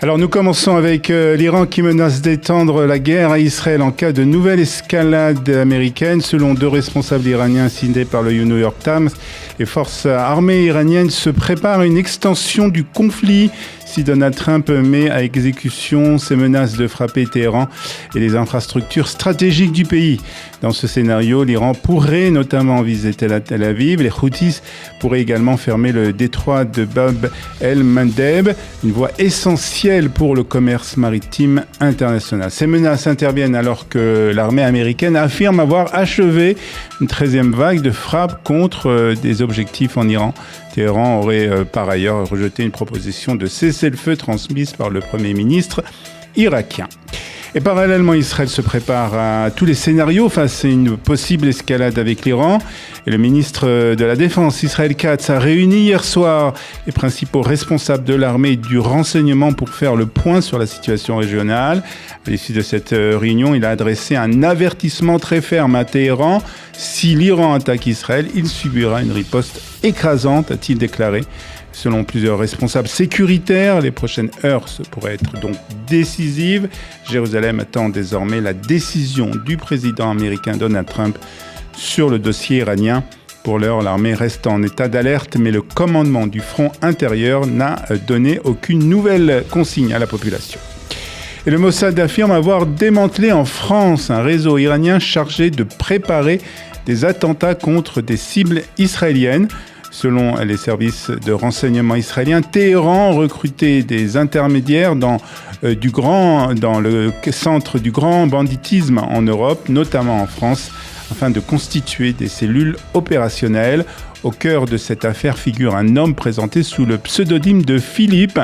Alors nous commençons avec l'Iran qui menace d'étendre la guerre à Israël en cas de nouvelle escalade américaine. Selon 2 responsables iraniens cités par le New York Times, les forces armées iraniennes se préparent à une extension du conflit si Donald Trump met à exécution ses menaces de frapper Téhéran et les infrastructures stratégiques du pays. Dans ce scénario, l'Iran pourrait notamment viser Tel Aviv. Les Houthis pourraient également fermer le détroit de Bab el-Mandeb, une voie essentielle pour le commerce maritime international. Ces menaces interviennent alors que l'armée américaine affirme avoir achevé une 13e vague de frappes contre des objectifs en Iran. Téhéran aurait par ailleurs rejeté une proposition de cessez-le-feu transmise par le Premier ministre irakien. Et parallèlement, Israël se prépare à tous les scénarios face à une possible escalade avec l'Iran. Et le ministre de la Défense, Israël Katz, a réuni hier soir les principaux responsables de l'armée et du renseignement pour faire le point sur la situation régionale. À l'issue de cette réunion, il a adressé un avertissement très ferme à Téhéran. Si l'Iran attaque Israël, il subira une riposte écrasante, a-t-il déclaré. Selon plusieurs responsables sécuritaires, les prochaines heures pourraient être donc décisives. Jérusalem attend désormais la décision du président américain Donald Trump sur le dossier iranien. Pour l'heure, l'armée reste en état d'alerte, mais le commandement du front intérieur n'a donné aucune nouvelle consigne à la population. Et le Mossad affirme avoir démantelé en France un réseau iranien chargé de préparer des attentats contre des cibles israéliennes. Selon les services de renseignement israéliens, Téhéran recrutait des intermédiaires dans le centre du grand banditisme en Europe, notamment en France, afin de constituer des cellules opérationnelles. Au cœur de cette affaire figure un homme présenté sous le pseudonyme de Philippe,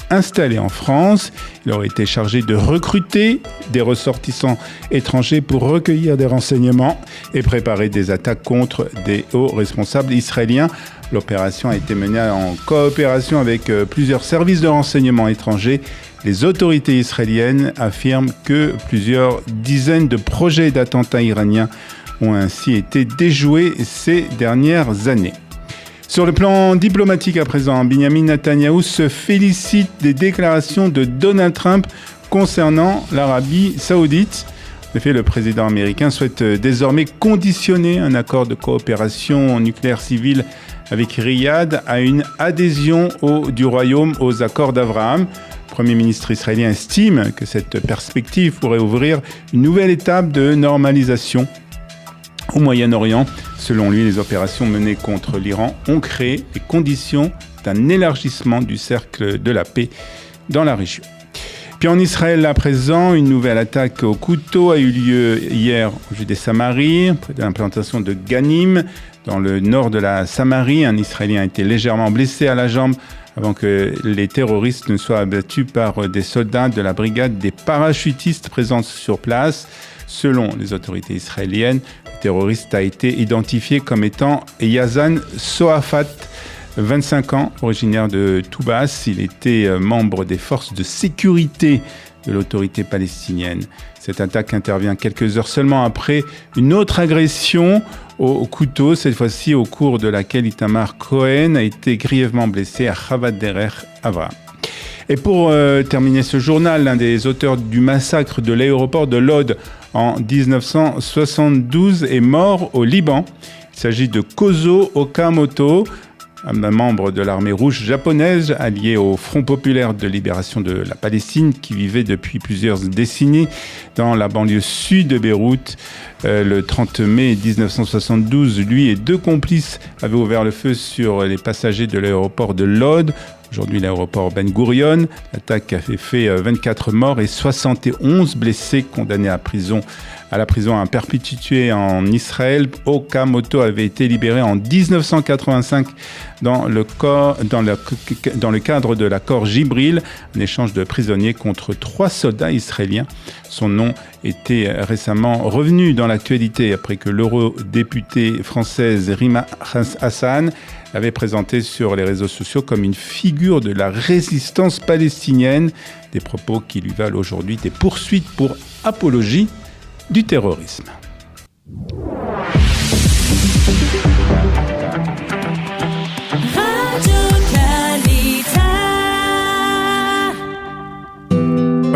installé en France. Il aurait été chargé de recruter des ressortissants étrangers pour recueillir des renseignements et préparer des attaques contre des hauts responsables israéliens. L'opération a été menée en coopération avec plusieurs services de renseignement étrangers. Les autorités israéliennes affirment que plusieurs dizaines de projets d'attentats iraniens ont ainsi été déjoués ces dernières années. Sur le plan diplomatique à présent, Benjamin Netanyahou se félicite des déclarations de Donald Trump concernant l'Arabie Saoudite. En effet, le président américain souhaite désormais conditionner un accord de coopération nucléaire civile avec Riyad à une adhésion du Royaume aux accords d'Abraham. Le Premier ministre israélien estime que cette perspective pourrait ouvrir une nouvelle étape de normalisation au Moyen-Orient. Selon lui, les opérations menées contre l'Iran ont créé les conditions d'un élargissement du cercle de la paix dans la région. Puis en Israël, à présent, une nouvelle attaque au couteau a eu lieu hier au Judée-Samarie, près de l'implantation de Ganim, dans le nord de la Samarie. Un Israélien a été légèrement blessé à la jambe avant que les terroristes ne soient abattus par des soldats de la brigade des parachutistes présents sur place. Selon les autorités israéliennes, le terroriste a été identifié comme étant Yazan Soafat, 25 ans, originaire de Toubas. Il était membre des forces de sécurité de l'autorité palestinienne. Cette attaque intervient quelques heures seulement après une autre agression au couteau, cette fois-ci au cours de laquelle Itamar Cohen a été grièvement blessé à Chavad Derer Avraham. Et pour terminer ce journal, l'un des auteurs du massacre de l'aéroport de Lod en 1972 est mort au Liban. Il s'agit de Kozo Okamoto, un membre de l'armée rouge japonaise allié au Front populaire de libération de la Palestine qui vivait depuis plusieurs décennies dans la banlieue sud de Beyrouth. Le 30 mai 1972, lui et 2 complices avaient ouvert le feu sur les passagers de l'aéroport de Lod, aujourd'hui l'aéroport Ben Gurion. L'attaque a fait 24 morts et 71 blessés condamnés à la prison à perpétuité en Israël. Okamoto avait été libéré en 1985 dans le cadre de l'accord Jibril, un échange de prisonniers contre 3 soldats israéliens. Son nom était récemment revenu dans l'actualité après que l'eurodéputée française Rima Hassan l'avait présenté sur les réseaux sociaux comme une figure de la résistance palestinienne, des propos qui lui valent aujourd'hui des poursuites pour apologie du terrorisme.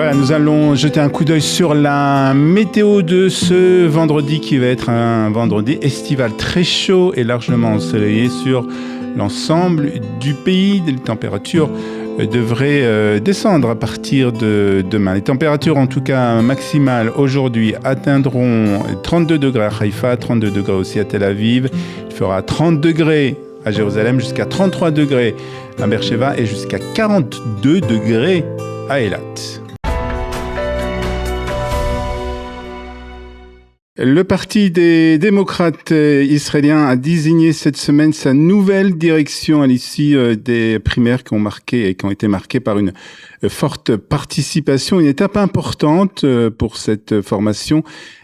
Voilà, nous allons jeter un coup d'œil sur la météo de ce vendredi qui va être un vendredi estival très chaud et largement ensoleillé sur l'ensemble du pays. Les températures devraient descendre à partir de demain. Les températures en tout cas maximales aujourd'hui atteindront 32 degrés à Haïfa, 32 degrés aussi à Tel Aviv. Il fera 30 degrés à Jérusalem, jusqu'à 33 degrés à Beersheva et jusqu'à 42 degrés à Eilat. Le Parti des démocrates israéliens a désigné cette semaine sa nouvelle direction à l'issue des primaires qui ont été marquées par une forte participation, une étape importante pour cette formation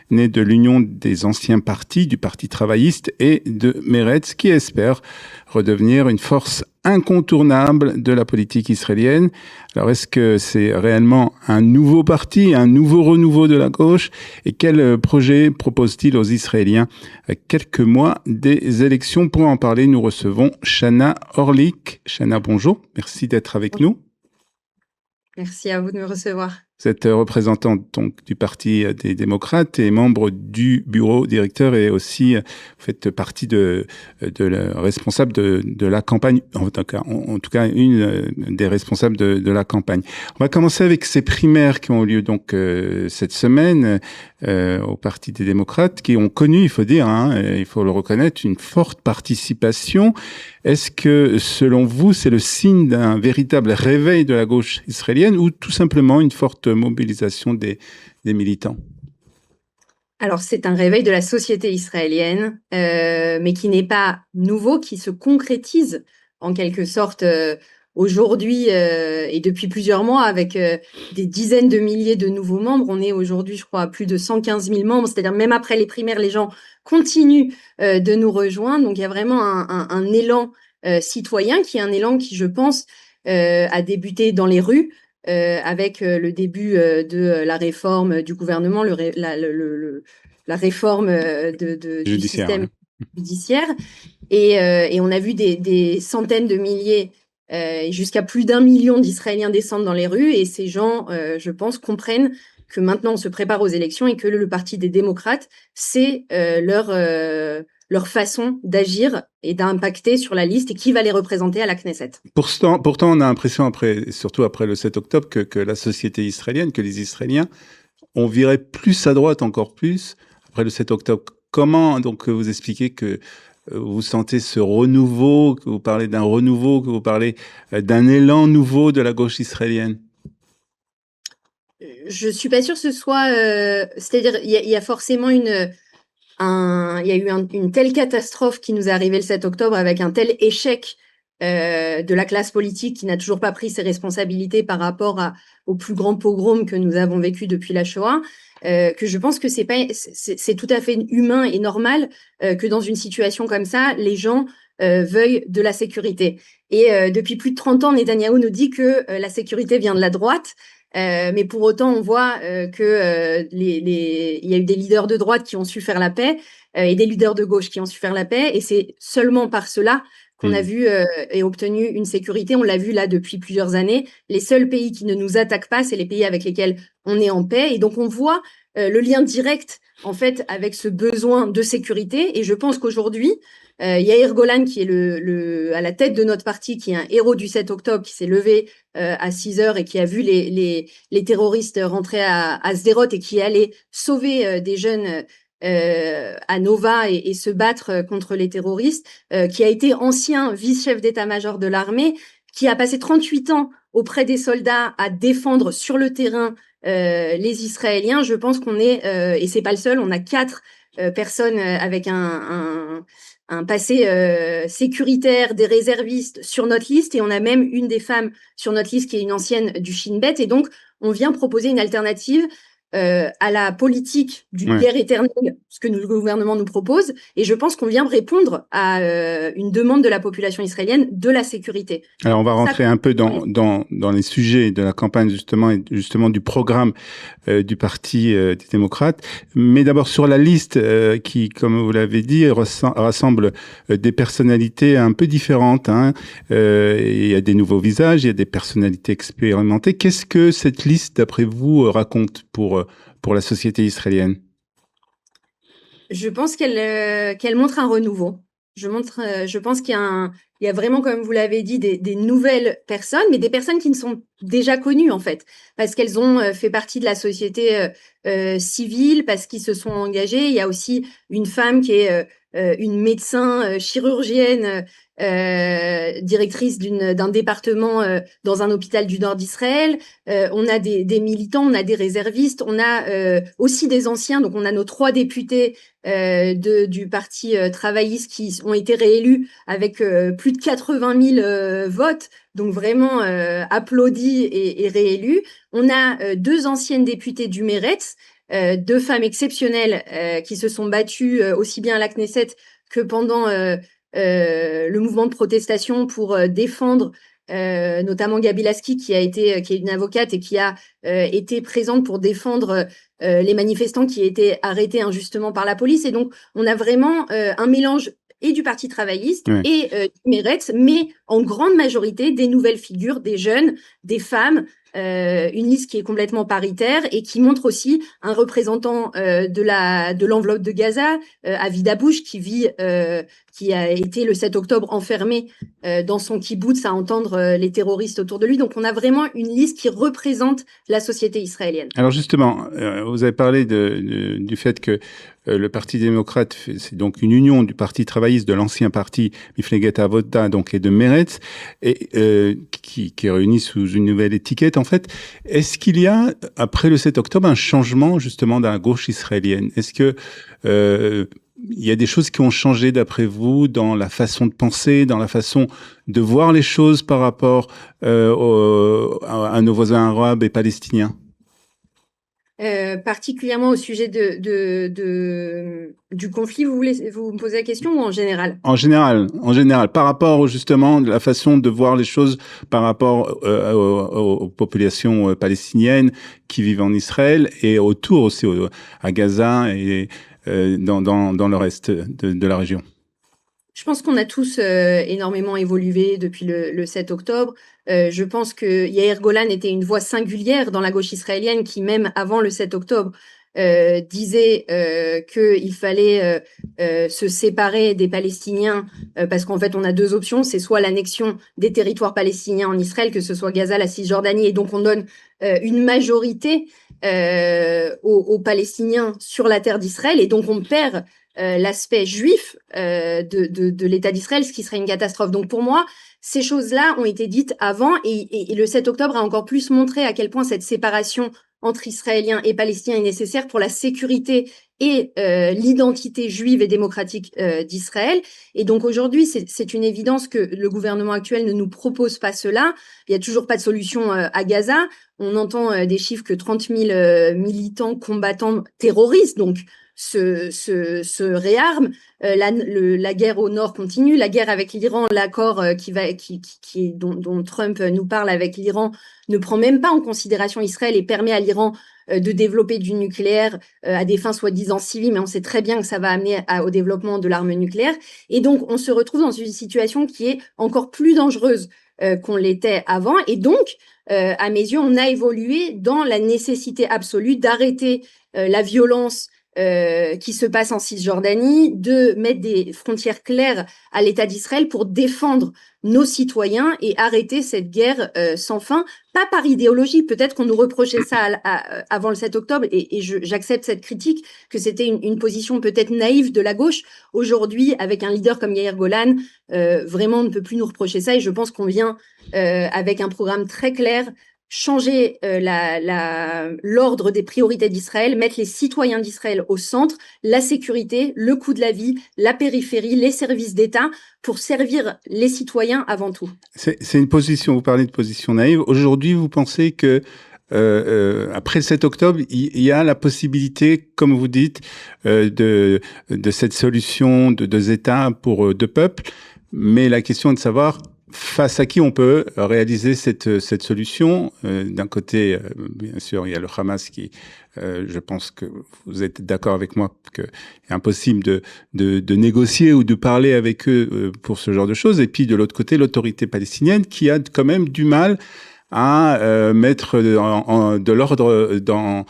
née de l'union des anciens partis, du Parti travailliste et de Meretz, qui espère redevenir une force incontournable de la politique israélienne. Alors, est-ce que c'est réellement un nouveau parti, un nouveau renouveau de la gauche? Et quel projet propose-t-il aux Israéliens à quelques mois des élections? Pour en parler, nous recevons Chana Orlik. Chana, bonjour. Merci d'être avec nous. Merci à vous de me recevoir. Vous êtes représentante donc du Parti des démocrates et membre du bureau directeur et aussi vous faites partie de la responsable de la campagne, en tout cas une des responsables de la campagne. On va commencer avec ces primaires qui ont eu lieu donc cette semaine au Parti des démocrates, qui ont connu, il faut dire, il faut le reconnaître, une forte participation. Est-ce que, selon vous, c'est le signe d'un véritable réveil de la gauche israélienne ou tout simplement une forte mobilisation des militants? Alors, c'est un réveil de la société israélienne, mais qui n'est pas nouveau, qui se concrétise en quelque sorte aujourd'hui et depuis plusieurs mois avec des dizaines de milliers de nouveaux membres. On est aujourd'hui, je crois, à plus de 115 000 membres, c'est-à-dire même après les primaires, les gens continuent de nous rejoindre. Donc, il y a vraiment un élan citoyen qui est un élan qui, je pense, a débuté dans les rues, avec le début de la réforme du gouvernement, la réforme du système judiciaire. Et on a vu des centaines de milliers, jusqu'à plus d'1 million d'Israéliens descendre dans les rues. Et ces gens, je pense, comprennent que maintenant on se prépare aux élections et que le Parti des démocrates, c'est leur façon d'agir et d'impacter sur la liste et qui va les représenter à la Knesset. Pourtant, on a l'impression, surtout après le 7 octobre, que la société israélienne, que les Israéliens ont viré plus à droite, encore plus, après le 7 octobre. Comment donc vous expliquez que vous sentez ce renouveau, que vous parlez d'un renouveau, que vous parlez d'un élan nouveau de la gauche israélienne? Je suis pas sûre que ce soit... c'est-à-dire, il y a forcément il y a eu une telle catastrophe qui nous est arrivée le 7 octobre avec un tel échec de la classe politique qui n'a toujours pas pris ses responsabilités par rapport au plus grand pogrom que nous avons vécu depuis la Shoah, que je pense que c'est tout à fait humain et normal que dans une situation comme ça, les gens veuillent de la sécurité. Et depuis plus de 30 ans, Netanyahou nous dit que la sécurité vient de la droite. Mais pour autant, on voit que il y a eu des leaders de droite qui ont su faire la paix et des leaders de gauche qui ont su faire la paix. Et c'est seulement par cela qu'on a vu et obtenu une sécurité. On l'a vu là depuis plusieurs années. Les seuls pays qui ne nous attaquent pas, c'est les pays avec lesquels on est en paix. Et donc, on voit le lien direct, en fait, avec ce besoin de sécurité. Et je pense qu'aujourd'hui, Yair Golan, qui est à la tête de notre parti, qui est un héros du 7 octobre, qui s'est levé à 6 heures et qui a vu les terroristes rentrer à Sderot et qui est allé sauver des jeunes à Nova et se battre contre les terroristes, qui a été ancien vice-chef d'état-major de l'armée, qui a passé 38 ans auprès des soldats à défendre sur le terrain les Israéliens. Je pense qu'on est, et c'est pas le seul, on a 4 personnes avec un passé sécuritaire, des réservistes sur notre liste, et on a même une des femmes sur notre liste qui est une ancienne du Shin Bet. Et donc, on vient proposer une alternative à la politique d'une Ouais. guerre éternelle, ce que le gouvernement nous propose. Et je pense qu'on vient répondre à une demande de la population israélienne de la sécurité. Alors, on va rentrer un peu Oui. dans les sujets de la campagne, justement, et justement du programme du Parti des démocrates. Mais d'abord, sur la liste qui, comme vous l'avez dit, rassemble des personnalités un peu différentes. Hein. Il y a des nouveaux visages, il y a des personnalités expérimentées. Qu'est-ce que cette liste, d'après vous, raconte pour la société israélienne? Je pense qu'elle montre un renouveau. Je pense il y a vraiment, comme vous l'avez dit, des nouvelles personnes, mais des personnes qui ne sont déjà connues en fait, parce qu'elles ont fait partie de la société civile, parce qu'ils se sont engagés. Il y a aussi une femme qui est une médecin chirurgienne, directrice d'un département dans un hôpital du nord d'Israël. On a des militants, on a des réservistes, on a aussi des anciens. Donc on a nos 3 députés du parti travailliste qui ont été réélus avec plus de 80 000 votes, donc vraiment applaudis et réélus. On a 2 anciennes députées du Meretz, 2 femmes exceptionnelles qui se sont battues aussi bien à la Knesset que pendant le mouvement de protestation pour défendre notamment Gabi Lasky qui est une avocate et qui a été présente pour défendre les manifestants qui étaient arrêtés injustement par la police. Et donc, on a vraiment un mélange et du Parti travailliste et du Meretz, mais en grande majorité des nouvelles figures, des jeunes, des femmes, une liste qui est complètement paritaire et qui montre aussi un représentant de l'enveloppe de Gaza, Avi Dabouche, qui a été le 7 octobre enfermé dans son kibboutz à entendre les terroristes autour de lui. Donc on a vraiment une liste qui représente la société israélienne. Alors justement, vous avez parlé du fait que le Parti démocrate, c'est donc une union du Parti travailliste, de l'ancien parti Mifleget Avoda, donc, et de Meretz, et qui est réuni sous une nouvelle étiquette. En fait, est-ce qu'il y a, après le 7 octobre, un changement justement dans la gauche israélienne? Est-ce que il y a des choses qui ont changé d'après vous dans la façon de penser, dans la façon de voir les choses par rapport à nos voisins arabes et palestiniens? Particulièrement au sujet du conflit, vous me poser la question ou en général? En général, par rapport justement à la façon de voir les choses par rapport aux populations palestiniennes qui vivent en Israël et autour aussi à Gaza et dans le reste de la région. Je pense qu'on a tous énormément évolué depuis le 7 octobre. Je pense que Yair Golan était une voix singulière dans la gauche israélienne qui, même avant le 7 octobre, disait qu'il fallait se séparer des Palestiniens parce qu'en fait, on a 2 options. C'est soit l'annexion des territoires palestiniens en Israël, que ce soit Gaza, la Cisjordanie, et donc on donne une majorité aux Palestiniens sur la terre d'Israël, et donc on perd l'aspect juif de l'État d'Israël, ce qui serait une catastrophe. Donc pour moi, ces choses-là ont été dites avant et le 7 octobre a encore plus montré à quel point cette séparation entre Israéliens et Palestiniens est nécessaire pour la sécurité et l'identité juive et démocratique d'Israël. Et donc aujourd'hui, c'est une évidence que le gouvernement actuel ne nous propose pas cela. Il n'y a toujours pas de solution à Gaza. On entend des chiffres que 30 000 militants combattants terroristes, donc se réarment. La guerre au nord continue, la guerre avec l'Iran, l'accord dont Trump nous parle avec l'Iran ne prend même pas en considération Israël et permet à l'Iran de développer du nucléaire à des fins soi-disant civiles, mais on sait très bien que ça va amener au développement de l'arme nucléaire. Et donc, on se retrouve dans une situation qui est encore plus dangereuse qu'on l'était avant. Et donc, à mes yeux, on a évolué dans la nécessité absolue d'arrêter la violence qui se passe en Cisjordanie, de mettre des frontières claires à l'État d'Israël pour défendre nos citoyens et arrêter cette guerre sans fin, pas par idéologie. Peut-être qu'on nous reprochait ça avant le 7 octobre, et j'accepte cette critique, que c'était une position peut-être naïve de la gauche. Aujourd'hui, avec un leader comme Yair Golan, vraiment, on ne peut plus nous reprocher ça, et je pense qu'on vient avec un programme très clair, changer l'ordre des priorités d'Israël, mettre les citoyens d'Israël au centre, la sécurité, le coût de la vie, la périphérie, les services d'État, pour servir les citoyens avant tout. C'est une position, vous parlez de position naïve. Aujourd'hui, vous pensez que après le 7 octobre, il y a la possibilité, comme vous dites, de cette solution de deux États pour deux peuples. Mais la question est de savoir face à qui on peut réaliser cette solution. D'un côté, bien sûr, il y a le Hamas qui, je pense que vous êtes d'accord avec moi, qu'il est impossible de négocier ou de parler avec eux pour ce genre de choses. Et puis de l'autre côté, l'autorité palestinienne qui a quand même du mal à mettre de l'ordre dans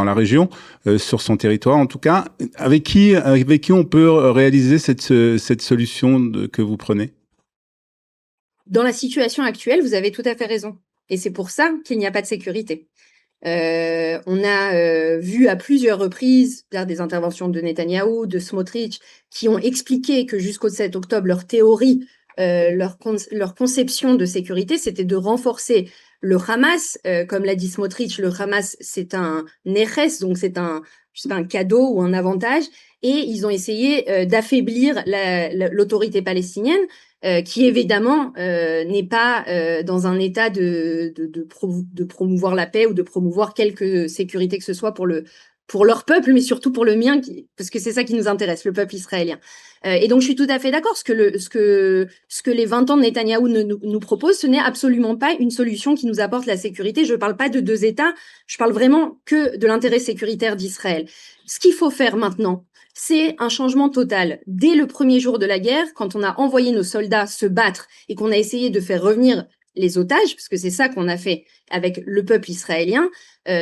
la région, sur son territoire en tout cas. Avec qui on peut réaliser cette solution que vous prenez? Dans la situation actuelle, vous avez tout à fait raison. Et c'est pour ça qu'il n'y a pas de sécurité. On a vu à plusieurs reprises des interventions de Netanyahou, de Smotrich, qui ont expliqué que jusqu'au 7 octobre, leur théorie, leur conception de sécurité, c'était de renforcer le Hamas. Comme l'a dit Smotrich, le Hamas, c'est un neches, donc c'est un cadeau ou un avantage. Et ils ont essayé d'affaiblir l'autorité palestinienne, qui évidemment n'est pas dans un état de promouvoir la paix ou de promouvoir quelque sécurité que ce soit pour leur peuple, mais surtout pour le mien, parce que c'est ça qui nous intéresse, le peuple israélien. Et donc je suis tout à fait d'accord. Ce que les 20 ans de Netanyahou nous proposent, ce n'est absolument pas une solution qui nous apporte la sécurité. Je ne parle pas de deux États, je parle vraiment que de l'intérêt sécuritaire d'Israël. Ce qu'il faut faire maintenant, c'est un changement total. Dès le premier jour de la guerre, quand on a envoyé nos soldats se battre et qu'on a essayé de faire revenir les otages, parce que c'est ça qu'on a fait avec le peuple israélien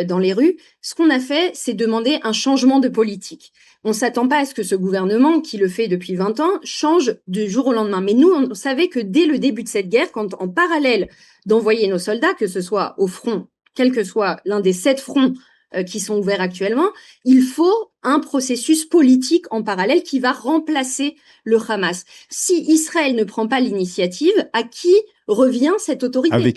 dans les rues, ce qu'on a fait, c'est demander un changement de politique. On ne s'attend pas à ce que ce gouvernement, qui le fait depuis 20 ans, change du jour au lendemain. Mais nous, on savait que dès le début de cette guerre, quand en parallèle d'envoyer nos soldats, que ce soit au front, quel que soit l'un des 7 fronts qui sont ouverts actuellement, il faut un processus politique en parallèle qui va remplacer le Hamas. Si Israël ne prend pas l'initiative, à qui revient cette autorité? Avec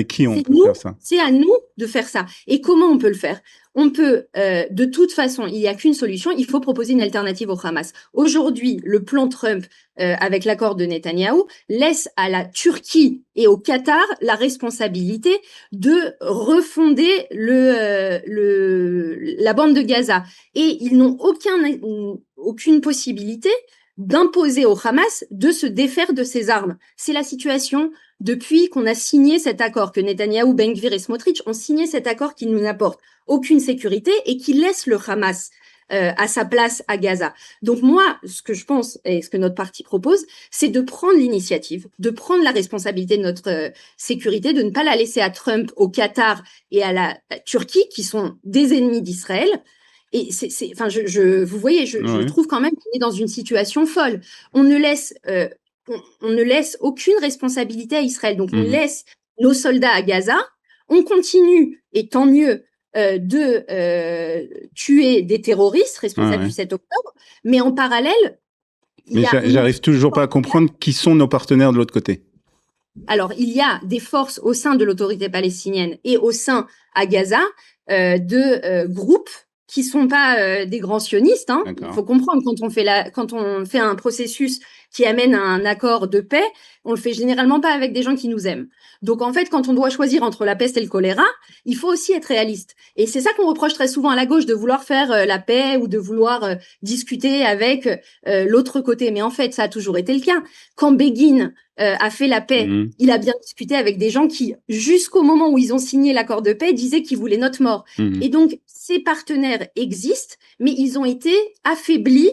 qui on peut faire ça? C'est à nous de faire ça. Et comment on peut le faire? On peut, de toute façon, il n'y a qu'une solution, il faut proposer une alternative au Hamas. Aujourd'hui, le plan Trump, avec l'accord de Netanyahou, laisse à la Turquie et au Qatar la responsabilité de refonder la bande de Gaza. Et ils n'ont aucune possibilité d'imposer au Hamas de se défaire de ses armes. C'est la situation depuis qu'on a signé cet accord, que Netanyahou, Ben Gvir et Smotrich ont signé cet accord qui ne nous apporte aucune sécurité et qui laisse le Hamas à sa place à Gaza. Donc moi, ce que je pense et ce que notre parti propose, c'est de prendre l'initiative, de prendre la responsabilité de notre sécurité, de ne pas la laisser à Trump, au Qatar et à la Turquie, qui sont des ennemis d'Israël. Et vous voyez, je trouve quand même qu'on est dans une situation folle. On ne laisse aucune responsabilité à Israël. Donc, on laisse nos soldats à Gaza. On continue, et tant mieux, de tuer des terroristes responsables du 7 octobre. Mais en parallèle... Mais j'arrive toujours pas à comprendre qui sont nos partenaires de l'autre côté. Alors, il y a des forces au sein de l'autorité palestinienne et au sein, à Gaza, de groupes qui sont pas des grands sionistes. Il faut comprendre, quand on fait un processus qui amène à un accord de paix, on le fait généralement pas avec des gens qui nous aiment. Donc en fait, quand on doit choisir entre la peste et le choléra, il faut aussi être réaliste. Et c'est ça qu'on reproche très souvent à la gauche, de vouloir faire la paix ou de vouloir discuter avec l'autre côté. Mais en fait, ça a toujours été le cas. Quand Begin a fait la paix, il a bien discuté avec des gens qui, jusqu'au moment où ils ont signé l'accord de paix, disaient qu'ils voulaient notre mort. Et donc, ces partenaires existent, mais ils ont été affaiblis.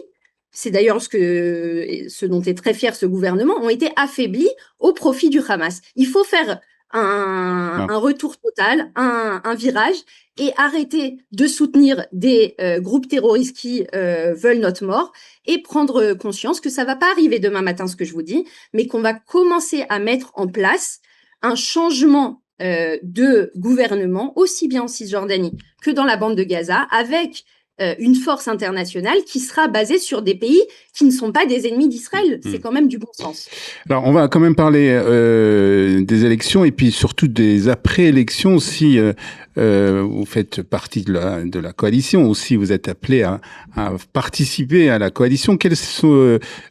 C'est d'ailleurs ce dont est très fier ce gouvernement, ont été affaiblis au profit du Hamas. Il faut faire un retour total, un virage, et arrêter de soutenir des groupes terroristes qui veulent notre mort, et prendre conscience que ça va pas arriver demain matin, ce que je vous dis, mais qu'on va commencer à mettre en place un changement de gouvernement, aussi bien en Cisjordanie que dans la bande de Gaza, avec une force internationale qui sera basée sur des pays qui ne sont pas des ennemis d'Israël. C'est quand même du bon sens. Alors, on va quand même parler des élections et puis surtout des après-élections. Si vous faites partie de la coalition ou si vous êtes appelé à participer à la coalition,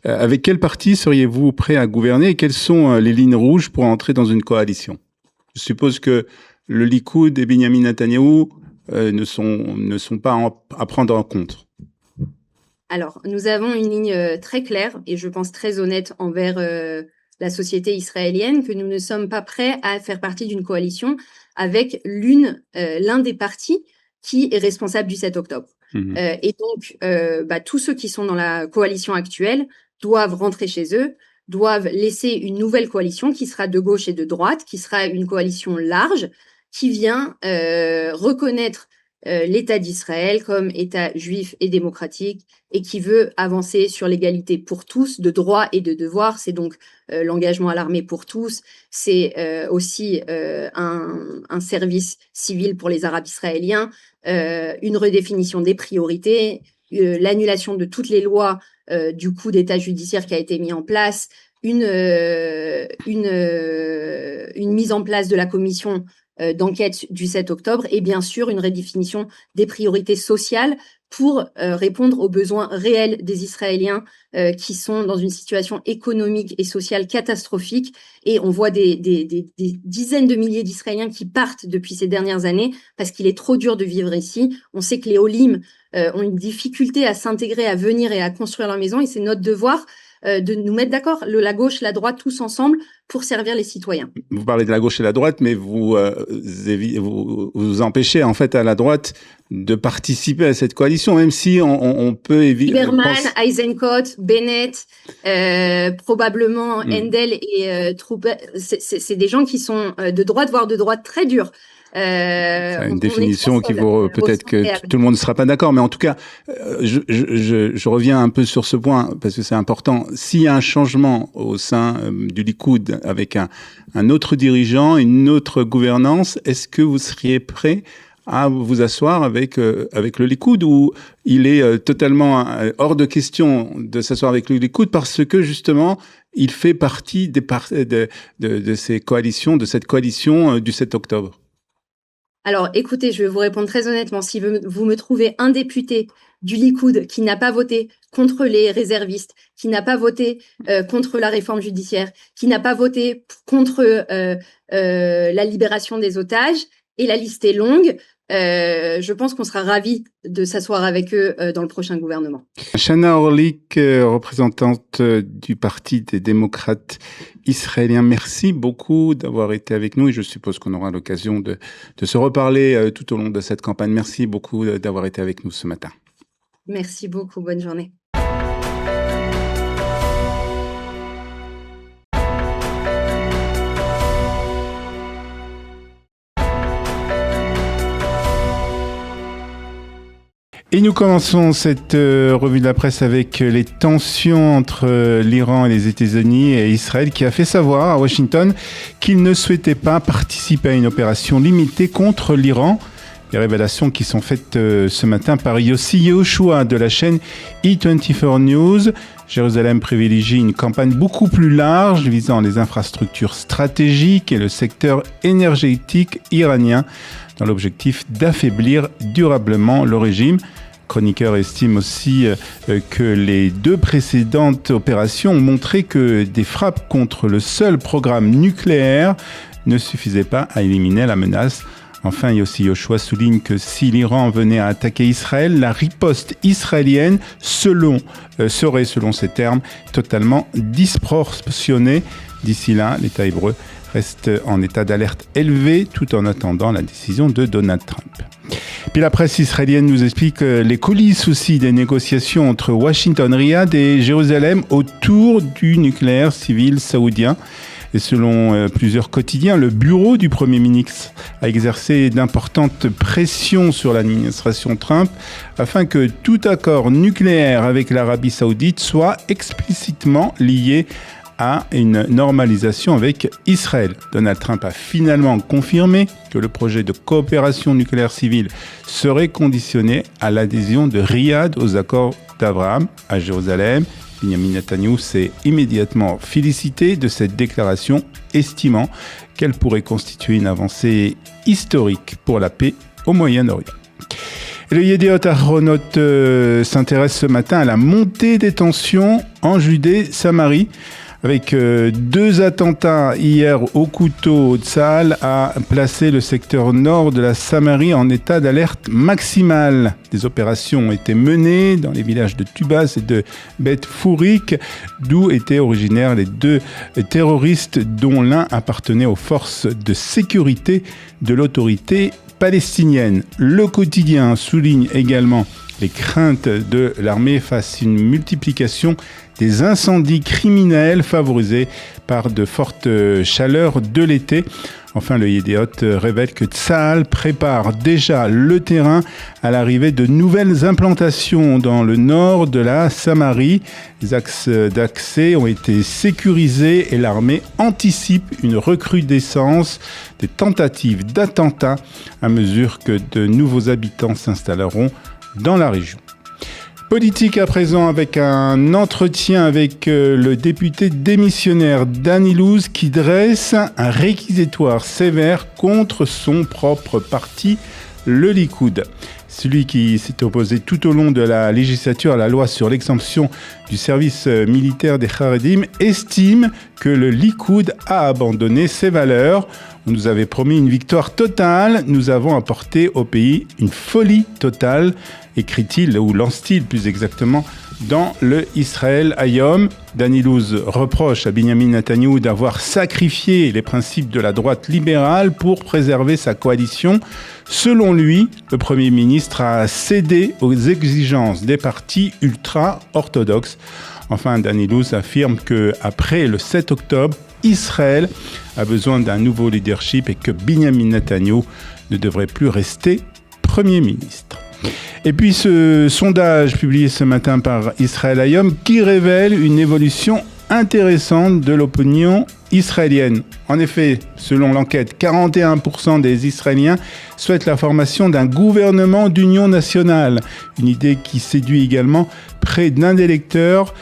avec quel parti seriez-vous prêt à gouverner et quelles sont les lignes rouges pour entrer dans une coalition? Je suppose que le Likoud et Benyamin Netanyahou ne sont pas à prendre en compte. Alors, nous avons une ligne très claire et je pense très honnête envers la société israélienne, que nous ne sommes pas prêts à faire partie d'une coalition avec l'un des partis qui est responsable du 7 octobre. Et donc, tous ceux qui sont dans la coalition actuelle doivent rentrer chez eux, doivent laisser une nouvelle coalition qui sera de gauche et de droite, qui sera une coalition large, qui vient reconnaître l'État d'Israël comme État juif et démocratique et qui veut avancer sur l'égalité pour tous, de droits et de devoirs. C'est donc l'engagement à l'armée pour tous. C'est aussi un service civil pour les Arabes israéliens, une redéfinition des priorités, l'annulation de toutes les lois du coup d'État judiciaire qui a été mis en place, une mise en place de la commission d'enquête du 7 octobre et bien sûr une redéfinition des priorités sociales pour répondre aux besoins réels des Israéliens qui sont dans une situation économique et sociale catastrophique. Et on voit des dizaines de milliers d'Israéliens qui partent depuis ces dernières années parce qu'il est trop dur de vivre ici. On sait que les Olim ont une difficulté à s'intégrer, à venir et à construire leur maison et c'est notre devoir de nous mettre d'accord, la gauche, la droite, tous ensemble, pour servir les citoyens. Vous parlez de la gauche et la droite, mais vous empêchez en fait à la droite de participer à cette coalition, même si on peut éviter... Lieberman, Eisenkot, Bennett, probablement Endel et Troupe, c'est des gens qui sont de droite, voire de droite très durs. C'est une définition qui vaut peut-être que tout le monde ne sera pas d'accord, mais en tout cas, je reviens un peu sur ce point parce que c'est important. S'il y a un changement au sein du Likoud avec un autre dirigeant, une autre gouvernance, est-ce que vous seriez prêt à vous asseoir avec le Likoud ou il est totalement hors de question de s'asseoir avec le Likoud parce que justement il fait partie de ces coalitions, de cette coalition du 7 octobre? Alors, écoutez, je vais vous répondre très honnêtement. Si vous me trouvez un député du Likoud qui n'a pas voté contre les réservistes, qui n'a pas voté contre la réforme judiciaire, qui n'a pas voté contre la libération des otages, et la liste est longue, je pense qu'on sera ravis de s'asseoir avec eux dans le prochain gouvernement. Chana Orlik, représentante du Parti des démocrates israéliens, merci beaucoup d'avoir été avec nous et je suppose qu'on aura l'occasion de se reparler tout au long de cette campagne. Merci beaucoup d'avoir été avec nous ce matin. Merci beaucoup, bonne journée. Et nous commençons cette revue de la presse avec les tensions entre l'Iran et les États-Unis et Israël qui a fait savoir à Washington qu'il ne souhaitait pas participer à une opération limitée contre l'Iran. Les révélations qui sont faites ce matin par Yossi Yehoshua de la chaîne E24 News. Jérusalem privilégie une campagne beaucoup plus large visant les infrastructures stratégiques et le secteur énergétique iranien dans l'objectif d'affaiblir durablement le régime. Le chroniqueur estime aussi que les deux précédentes opérations ont montré que des frappes contre le seul programme nucléaire ne suffisaient pas à éliminer la menace. Enfin, Yossi Yehoshua souligne que si l'Iran venait à attaquer Israël, la riposte israélienne serait, selon ses termes, totalement disproportionnée. D'ici là, l'État hébreu reste en état d'alerte élevé tout en attendant la décision de Donald Trump. Puis la presse israélienne nous explique les coulisses aussi des négociations entre Washington, Riyad et Jérusalem autour du nucléaire civil saoudien. Et selon plusieurs quotidiens, le bureau du Premier ministre a exercé d'importantes pressions sur l'administration Trump afin que tout accord nucléaire avec l'Arabie saoudite soit explicitement lié à une normalisation avec Israël. Donald Trump a finalement confirmé que le projet de coopération nucléaire civile serait conditionné à l'adhésion de Riyad aux accords d'Abraham à Jérusalem. Benyamin Netanyahou s'est immédiatement félicité de cette déclaration, estimant qu'elle pourrait constituer une avancée historique pour la paix au Moyen-Orient. Et le Yediot Ahronot s'intéresse ce matin à la montée des tensions en Judée-Samarie, avec 2 attentats hier au couteau. Tsahal a placé le secteur nord de la Samarie en état d'alerte maximale. Des opérations ont été menées dans les villages de Tubas et de Beth Fourik, d'où étaient originaires les 2 terroristes dont l'un appartenait aux forces de sécurité de l'autorité palestinienne. Le quotidien souligne également les craintes de l'armée face à une multiplication des incendies criminels favorisés par de fortes chaleurs de l'été. Enfin, le Yedéot révèle que Tsahal prépare déjà le terrain à l'arrivée de nouvelles implantations dans le nord de la Samarie. Les axes d'accès ont été sécurisés et l'armée anticipe une recrudescence des tentatives d'attentats à mesure que de nouveaux habitants s'installeront dans la région. Politique à présent avec un entretien avec le député démissionnaire Danny Louz qui dresse un réquisitoire sévère contre son propre parti, le Likoud. Celui qui s'est opposé tout au long de la législature à la loi sur l'exemption du service militaire des Haredim estime que le Likoud a abandonné ses valeurs. On nous avait promis une victoire totale, nous avons apporté au pays une folie totale, écrit-il, ou lance-t-il plus exactement, dans le Israël Hayom. Danny Louz reproche à Binyamin Netanyahou d'avoir sacrifié les principes de la droite libérale pour préserver sa coalition. Selon lui, le Premier ministre a cédé aux exigences des partis ultra-orthodoxes. Enfin, Danny Louz affirme qu'après le 7 octobre, Israël a besoin d'un nouveau leadership et que Binyamin Netanyahou ne devrait plus rester Premier ministre. Et puis ce sondage publié ce matin par Israël Hayom qui révèle une évolution intéressante de l'opinion israélienne. En effet, selon l'enquête, 41% des Israéliens souhaitent la formation d'un gouvernement d'union nationale. Une idée qui séduit également près d'un des électeurs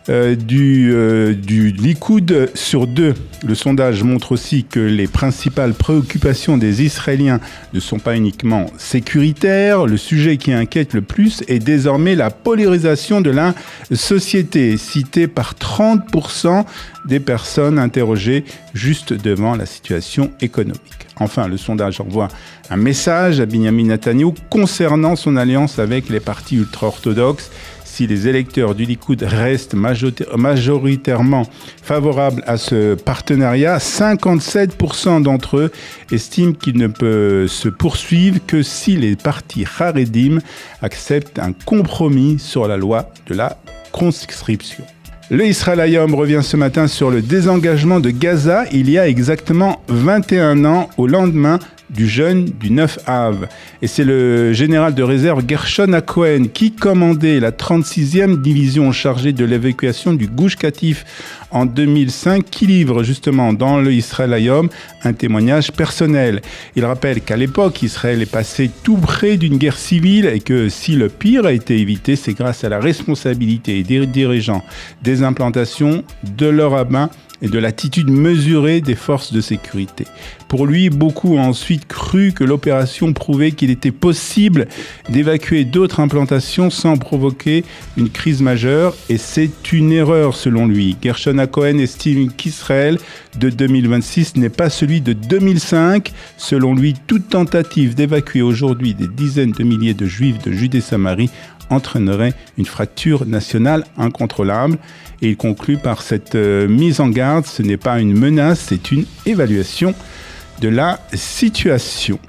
du Likoud sur 2. Le sondage montre aussi que les principales préoccupations des Israéliens ne sont pas uniquement sécuritaires. Le sujet qui inquiète le plus est désormais la polarisation de la société, citée par 30% des personnes interrogées juste devant la situation économique. Enfin, le sondage envoie un message à Binyamin Netanyahou concernant son alliance avec les partis ultra-orthodoxes. Si les électeurs du Likoud restent majoritairement favorables à ce partenariat, 57% d'entre eux estiment qu'il ne peut se poursuivre que si les partis Haredim acceptent un compromis sur la loi de la conscription. Le Israël Hayom revient ce matin sur le désengagement de Gaza il y a exactement 21 ans au lendemain du jeûne du 9 Av. Et c'est le général de réserve Gershon HaKohen qui commandait la 36e division chargée de l'évacuation du Gush Katif en 2005 qui livre justement dans le Israël Hayom un témoignage personnel. Il rappelle qu'à l'époque, Israël est passé tout près d'une guerre civile et que si le pire a été évité, c'est grâce à la responsabilité des dirigeants, des implantations, de leur rabbin et de l'attitude mesurée des forces de sécurité. Pour lui, beaucoup ont ensuite cru que l'opération prouvait qu'il était possible d'évacuer d'autres implantations sans provoquer une crise majeure, et c'est une erreur selon lui. Gershon HaKohen estime qu'Israël de 2026 n'est pas celui de 2005. Selon lui, toute tentative d'évacuer aujourd'hui des dizaines de milliers de Juifs de Judée-Samarie entraînerait une fracture nationale incontrôlable. Et il conclut par cette mise en garde, ce n'est pas une menace, c'est une évaluation de la situation.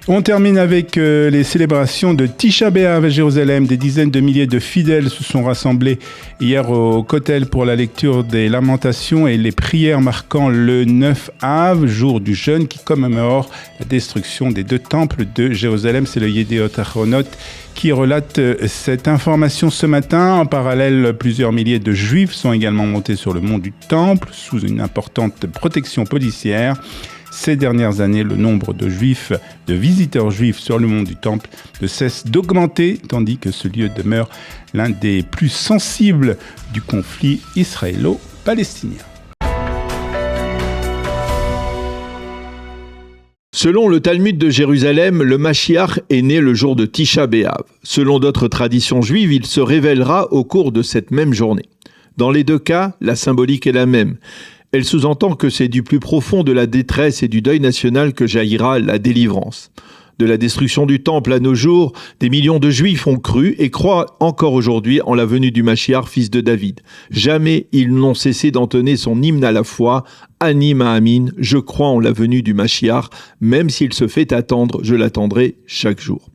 On termine avec les célébrations de Tisha B'Av à Jérusalem. Des dizaines de milliers de fidèles se sont rassemblés hier au Kotel pour la lecture des lamentations et les prières marquant le 9 Av, jour du jeûne qui commémore la destruction des 2 temples de Jérusalem. C'est le Yedéot Ahronot qui relate cette information ce matin. En parallèle, plusieurs milliers de Juifs sont également montés sur le mont du Temple sous une importante protection policière. Ces dernières années, le nombre de visiteurs juifs sur le mont du Temple ne cesse d'augmenter, tandis que ce lieu demeure l'un des plus sensibles du conflit israélo-palestinien. Selon le Talmud de Jérusalem, le Mashiach est né le jour de Tisha B'Av. Selon d'autres traditions juives, il se révélera au cours de cette même journée. Dans les deux cas, la symbolique est la même. Elle sous-entend que c'est du plus profond de la détresse et du deuil national que jaillira la délivrance. De la destruction du temple à nos jours, des millions de Juifs ont cru et croient encore aujourd'hui en la venue du Mashiach, fils de David. Jamais ils n'ont cessé d'entonner son hymne à la foi, Ani Ma'amin, je crois en la venue du Mashiach, même s'il se fait attendre, je l'attendrai chaque jour.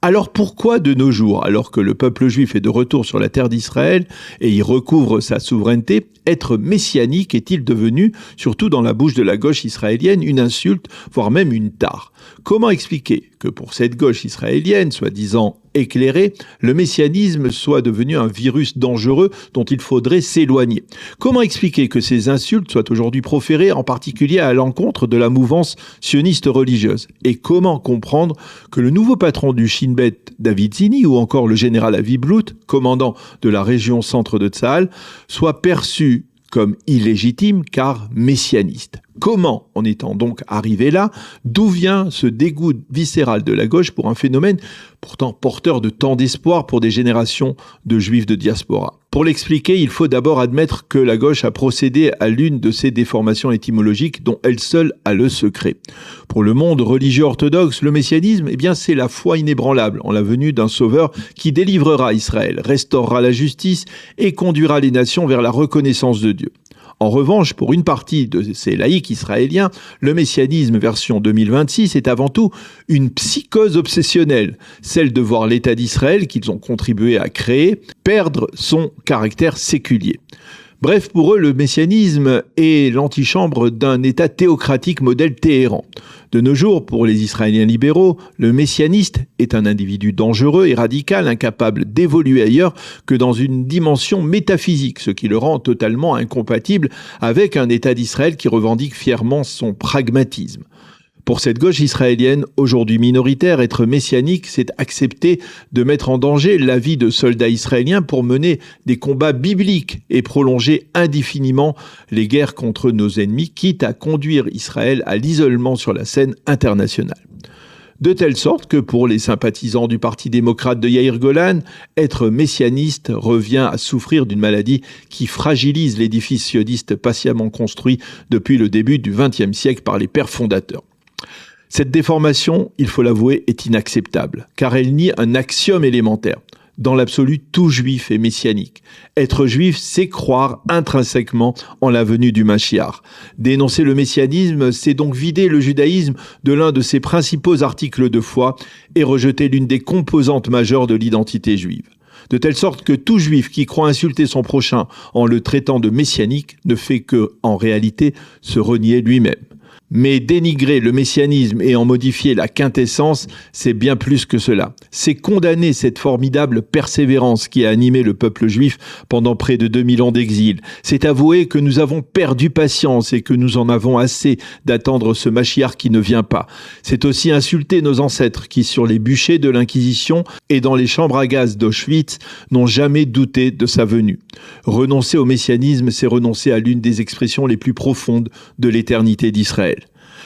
Alors pourquoi de nos jours, alors que le peuple juif est de retour sur la terre d'Israël et y recouvre sa souveraineté, être messianique est-il devenu, surtout dans la bouche de la gauche israélienne, une insulte, voire même une tare? Comment expliquer que pour cette gauche israélienne, soi-disant éclairée, le messianisme soit devenu un virus dangereux dont il faudrait s'éloigner? Comment expliquer que ces insultes soient aujourd'hui proférées, en particulier à l'encontre de la mouvance sioniste religieuse? Et comment comprendre que le nouveau patron du Shin Bet, David Zini, ou encore le général Avi Blut, commandant de la région centre de Tsahal, soit perçu comme illégitime car messianiste? Comment en étant donc arrivé là? D'où vient ce dégoût viscéral de la gauche pour un phénomène pourtant porteur de tant d'espoir pour des générations de juifs de diaspora? Pour l'expliquer, il faut d'abord admettre que la gauche a procédé à l'une de ces déformations étymologiques dont elle seule a le secret. Pour le monde religieux orthodoxe, le messianisme, c'est la foi inébranlable en la venue d'un sauveur qui délivrera Israël, restaurera la justice et conduira les nations vers la reconnaissance de Dieu. En revanche, pour une partie de ces laïcs israéliens, le messianisme version 2026 est avant tout une psychose obsessionnelle, celle de voir l'État d'Israël, qu'ils ont contribué à créer, perdre son caractère séculier. Bref, pour eux, le messianisme est l'antichambre d'un État théocratique modèle Téhéran. De nos jours, pour les Israéliens libéraux, le messianiste est un individu dangereux et radical, incapable d'évoluer ailleurs que dans une dimension métaphysique, ce qui le rend totalement incompatible avec un État d'Israël qui revendique fièrement son pragmatisme. Pour cette gauche israélienne, aujourd'hui minoritaire, être messianique, c'est accepter de mettre en danger la vie de soldats israéliens pour mener des combats bibliques et prolonger indéfiniment les guerres contre nos ennemis, quitte à conduire Israël à l'isolement sur la scène internationale. De telle sorte que pour les sympathisants du Parti démocrate de Yair Golan, être messianiste revient à souffrir d'une maladie qui fragilise l'édifice sioniste patiemment construit depuis le début du XXe siècle par les pères fondateurs. Cette déformation, il faut l'avouer, est inacceptable, car elle nie un axiome élémentaire. Dans l'absolu, tout juif est messianique. Être juif, c'est croire intrinsèquement en la venue du Mashiach. Dénoncer le messianisme, c'est donc vider le judaïsme de l'un de ses principaux articles de foi et rejeter l'une des composantes majeures de l'identité juive. De telle sorte que tout juif qui croit insulter son prochain en le traitant de messianique ne fait que, en réalité, se renier lui-même. Mais dénigrer le messianisme et en modifier la quintessence, c'est bien plus que cela. C'est condamner cette formidable persévérance qui a animé le peuple juif pendant près de 2000 ans d'exil. C'est avouer que nous avons perdu patience et que nous en avons assez d'attendre ce Mashiach qui ne vient pas. C'est aussi insulter nos ancêtres qui, sur les bûchers de l'Inquisition et dans les chambres à gaz d'Auschwitz, n'ont jamais douté de sa venue. Renoncer au messianisme, c'est renoncer à l'une des expressions les plus profondes de l'éternité d'Israël.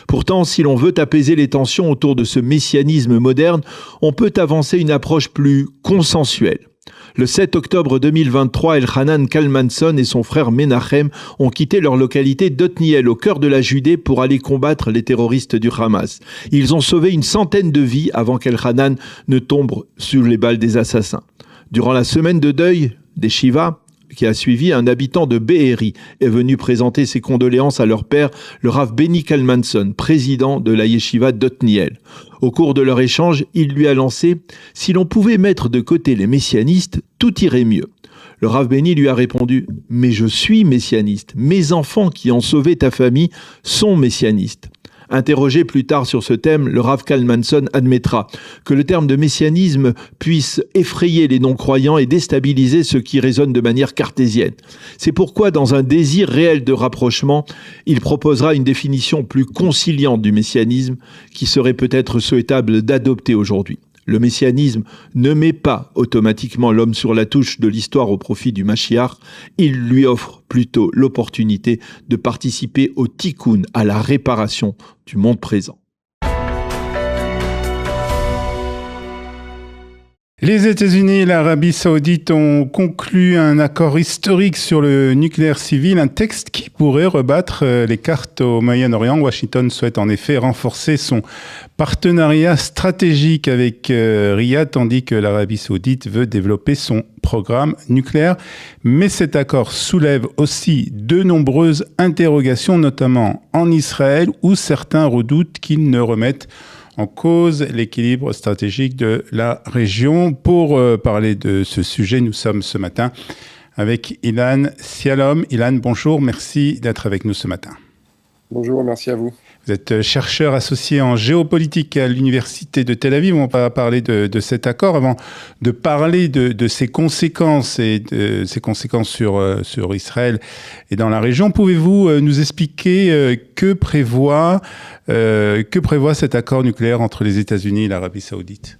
Pourtant, si l'on veut apaiser les tensions autour de ce messianisme moderne, on peut avancer une approche plus consensuelle. Le 7 octobre 2023, Elchanan Kalmanson et son frère Menachem ont quitté leur localité d'Otniel, au cœur de la Judée, pour aller combattre les terroristes du Hamas. Ils ont sauvé une centaine de vies avant qu'Elchanan ne tombe sous les balles des assassins. Durant la semaine de deuil des Shiva, qui a suivi, un habitant de Be'eri est venu présenter ses condoléances à leur père, le Rav Benny Kalmanson, président de la yeshiva d'Otniel. Au cours de leur échange, il lui a lancé « Si l'on pouvait mettre de côté les messianistes, tout irait mieux ». Le Rav Benny lui a répondu « Mais je suis messianiste, mes enfants qui ont sauvé ta famille sont messianistes ». Interrogé plus tard sur ce thème, le Rav Kalmanson admettra que le terme de messianisme puisse effrayer les non-croyants et déstabiliser ceux qui raisonnent de manière cartésienne. C'est pourquoi, dans un désir réel de rapprochement, il proposera une définition plus conciliante du messianisme qui serait peut-être souhaitable d'adopter aujourd'hui. Le messianisme ne met pas automatiquement l'homme sur la touche de l'histoire au profit du Mashiach, il lui offre plutôt l'opportunité de participer au tikkun, à la réparation du monde présent. Les États-Unis et l'Arabie saoudite ont conclu un accord historique sur le nucléaire civil, un texte qui pourrait rebattre les cartes au Moyen-Orient. Washington souhaite en effet renforcer son partenariat stratégique avec Riyad, tandis que l'Arabie saoudite veut développer son programme nucléaire. Mais cet accord soulève aussi de nombreuses interrogations, notamment en Israël, où certains redoutent qu'il ne remette en cause l'équilibre stratégique de la région. Pour parler de ce sujet, nous sommes ce matin avec Ilan Sialom. Ilan, bonjour, merci d'être avec nous ce matin. Bonjour, merci à vous. Vous êtes chercheur associé en géopolitique à l'Université de Tel Aviv. On va parler de cet accord. Avant de parler de ses conséquences et de ses conséquences sur Israël et dans la région, pouvez-vous nous expliquer que prévoit cet accord nucléaire entre les États-Unis et l'Arabie saoudite ?